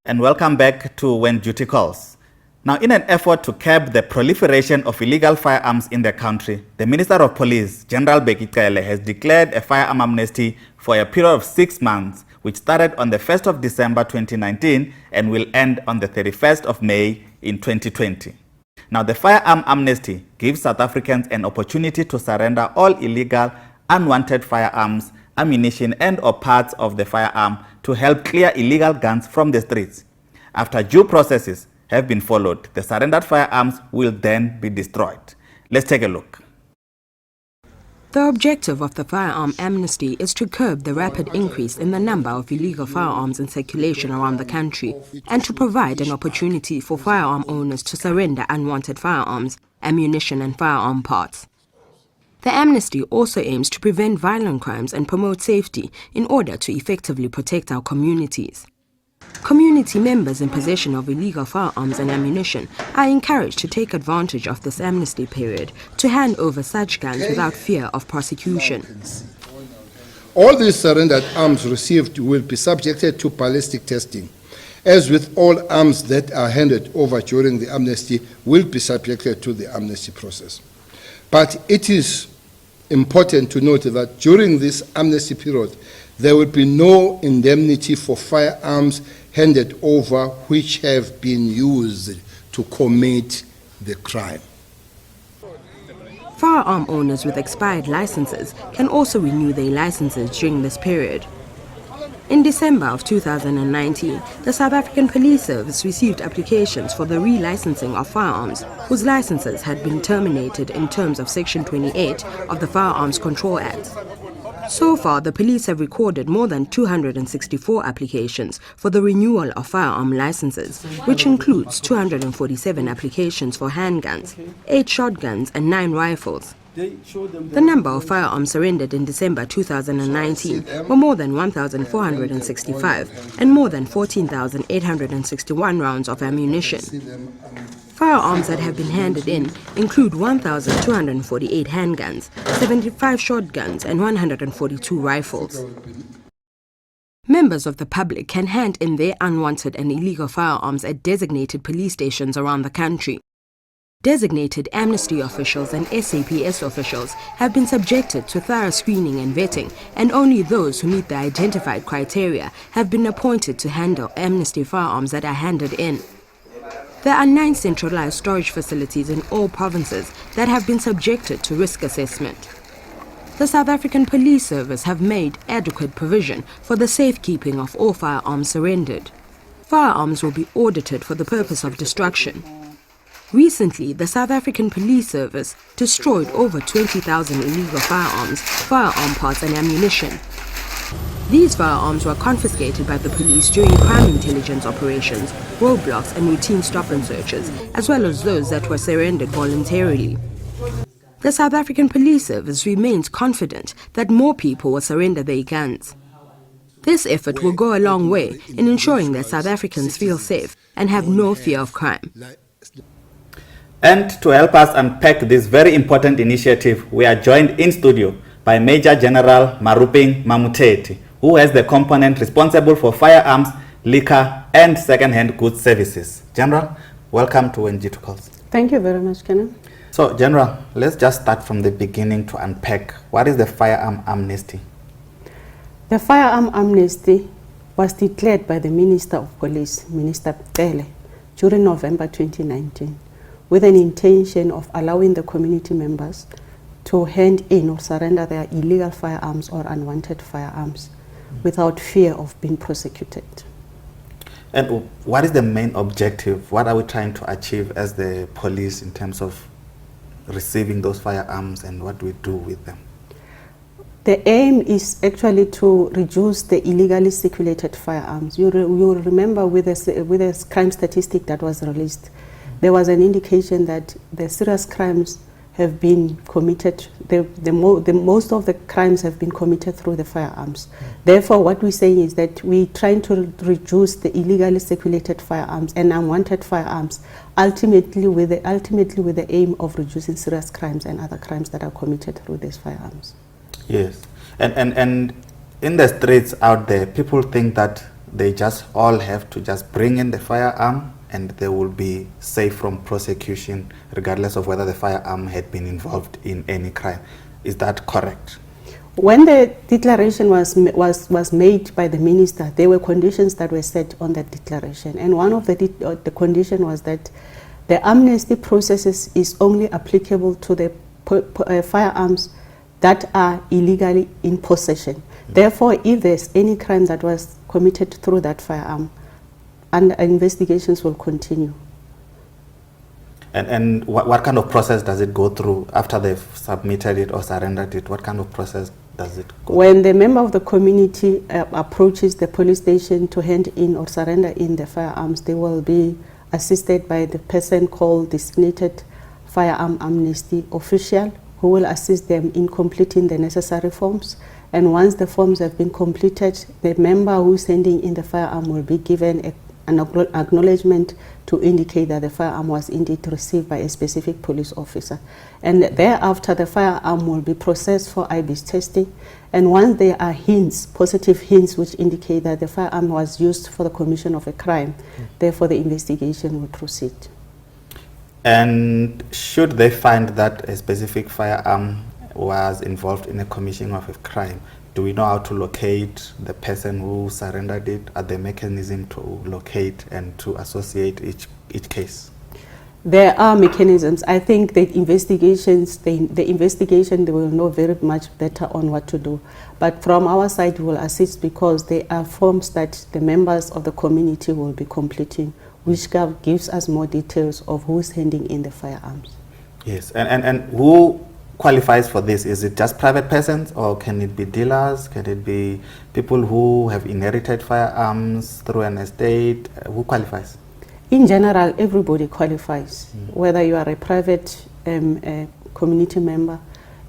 And welcome back to When Duty Calls. Now, in an effort to curb the proliferation of illegal firearms in the country, the Minister of Police, General Bheki Cele, has declared a firearm amnesty for a period of 6 months, which started on the 1st of December 2019 and will end on the 31st of May in 2020. Now, the firearm amnesty gives South Africans an opportunity to surrender all illegal, unwanted firearms, ammunition and/or parts of the firearm to help clear illegal guns from the streets. After due processes have been followed, the surrendered firearms will then be destroyed. Let's take a look. The objective of the firearm amnesty is to curb the rapid increase in the number of illegal firearms in circulation around the country and to provide an opportunity for firearm owners to surrender unwanted firearms, ammunition and firearm parts. The amnesty also aims to prevent violent crimes and promote safety in order to effectively protect our communities. Community members in possession of illegal firearms and ammunition are encouraged to take advantage of this amnesty period to hand over such guns without fear of prosecution. All these surrendered arms received will be subjected to ballistic testing. As with all arms that are handed over during the amnesty, will be subjected to the amnesty process. But it is important to note that during this amnesty period, there will be no indemnity for firearms handed over which have been used to commit the crime. Firearm owners with expired licenses can also renew their licenses during this period. In December of 2019, the South African Police Service received applications for the relicensing of firearms whose licenses had been terminated in terms of Section 28 of the Firearms Control Act. So far, the police have recorded more than 264 applications for the renewal of firearm licenses, which includes 247 applications for handguns, 8 shotguns and 9 rifles. The number of firearms surrendered in December 2019 were more than 1,465 and more than 14,861 rounds of ammunition. Firearms that have been handed in include 1,248 handguns, 75 shotguns and 142 rifles. Members of the public can hand in their unwanted and illegal firearms at designated police stations around the country. Designated amnesty officials and SAPS officials have been subjected to thorough screening and vetting, and only those who meet the identified criteria have been appointed to handle amnesty firearms that are handed in. There are 9 centralized storage facilities in all provinces that have been subjected to risk assessment. The South African Police Service have made adequate provision for the safekeeping of all firearms surrendered. Firearms will be audited for the purpose of destruction. Recently, the South African Police Service destroyed over 20,000 illegal firearms, firearm parts and ammunition. These firearms were confiscated by the police during crime intelligence operations, roadblocks and routine stop and searches, as well as those that were surrendered voluntarily. The South African Police Service remains confident that more people will surrender their guns. This effort will go a long way in ensuring that South Africans feel safe and have no fear of crime. And to help us unpack this very important initiative, we are joined in studio by Major General Maruping Mamuteti, who has the component responsible for firearms, liquor, and second-hand goods services. General, welcome to When Duty Calls. Thank you very much, Kenan. So, General, let's just start from the beginning to unpack. What is the firearm amnesty? The firearm amnesty was declared by the Minister of Police, Minister Cele, during November 2019. With an intention of allowing the community members to hand in or surrender their illegal firearms or unwanted firearms without fear of being prosecuted. And what is the main objective? What are we trying to achieve as the police in terms of receiving those firearms, and what do we do with them? The aim is actually to reduce the illegally circulated firearms. You remember with the crime statistic that was released, there was an indication that the serious crimes have been committed, most of the crimes have been committed through the firearms. Therefore, what we're saying is that we're trying to reduce the illegally circulated firearms and unwanted firearms, ultimately with the aim of reducing serious crimes and other crimes that are committed through these firearms. Yes, and in the streets out there, people think that they just all have to just bring in the firearm and they will be safe from prosecution regardless of whether the firearm had been involved in any crime. Is that correct? When the declaration was made by the minister, there were conditions that were set on that declaration. And one of the condition was that the amnesty processes is only applicable to the firearms that are illegally in possession. Therefore, if there's any crime that was committed through that firearm, and investigations will continue. And what kind of process does it go through after they've submitted it or surrendered it? What kind of process does it go When the member of the community approaches the police station to hand in or surrender in the firearms, they will be assisted by the person called designated Firearm Amnesty official, who will assist them in completing the necessary forms. And once the forms have been completed, the member who's sending in the firearm will be given an acknowledgement to indicate that the firearm was indeed received by a specific police officer. And thereafter, the firearm will be processed for IBIS testing. And once there are hints, positive hints, which indicate that the firearm was used for the commission of a crime, therefore the investigation will proceed. And should they find that a specific firearm was involved in a commission of a crime, do we know how to locate the person who surrendered it? Are there mechanisms to locate and to associate each case? There are mechanisms. I think the investigation, they will know very much better on what to do. But from our side, we will assist because there are forms that the members of the community will be completing, which gives us more details of who's handing in the firearms. Yes, and who qualifies for this? Is it just private persons, or can it be dealers? Can it be people who have inherited firearms through an estate? Who qualifies? In general, everybody qualifies, whether you are a private community member,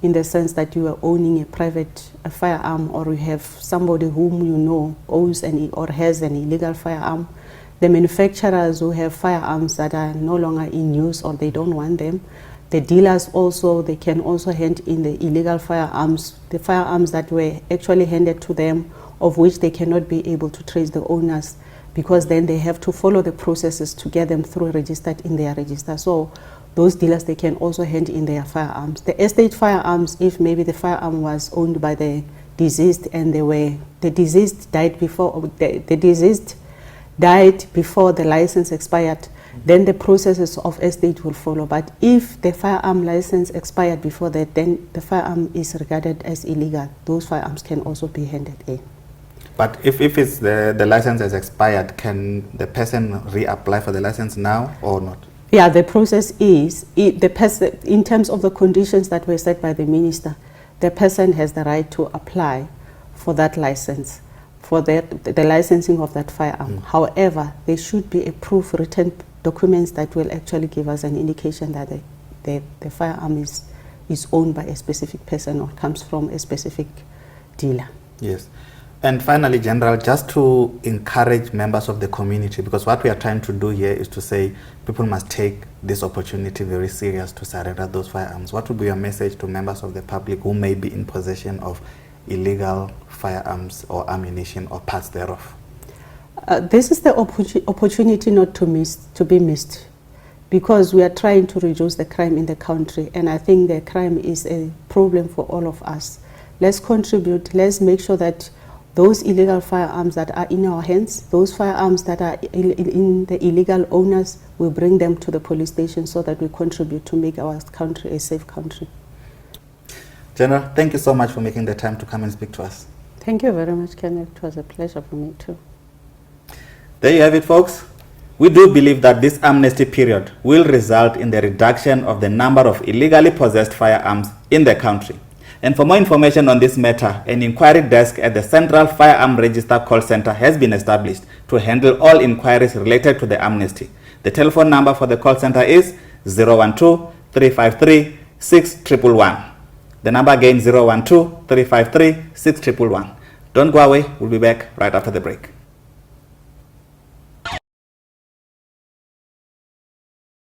in the sense that you are owning a private firearm, or you have somebody whom you know owns or has an illegal firearm. The manufacturers who have firearms that are no longer in use or they don't want them. The dealers also, they can also hand in the illegal firearms, the firearms that were actually handed to them, of which they cannot be able to trace the owners, because then they have to follow the processes to get them through registered in their register. So those dealers, they can also hand in their firearms. The estate firearms, if maybe the firearm was owned by the deceased and the deceased died before, the deceased died before the license expired, then the processes of estate will follow. But if the firearm license expired before that, then the firearm is regarded as illegal. Those firearms can also be handed in. But if it's the license has expired, can the person reapply for the license now or not? Yeah, the process is, the person, in terms of the conditions that were set by the minister, the person has the right to apply for that license, for the licensing of that firearm. However, there should be a proof written documents that will actually give us an indication that the firearm is owned by a specific person or comes from a specific dealer. Yes. And finally, General, just to encourage members of the community, because what we are trying to do here is to say people must take this opportunity very serious to surrender those firearms. What would be your message to members of the public who may be in possession of illegal firearms or ammunition or parts thereof? This is the opportunity not to be missed, because we are trying to reduce the crime in the country, and I think the crime is a problem for all of us. Let's contribute. Let's make sure that those illegal firearms that are in our hands, those firearms that are in the illegal owners, we bring them to the police station so that we contribute to make our country a safe country. General, thank you so much for making the time to come and speak to us. Thank you very much, Kenneth. It was a pleasure for me too. There you have it, folks. We do believe that this amnesty period will result in the reduction of the number of illegally possessed firearms in the country. And for more information on this matter, an inquiry desk at the Central Firearm Register Call Center has been established to handle all inquiries related to the amnesty. The telephone number for the call center is 012-353-6111. The number again, 012-353-6111. Don't go away. We'll be back right after the break.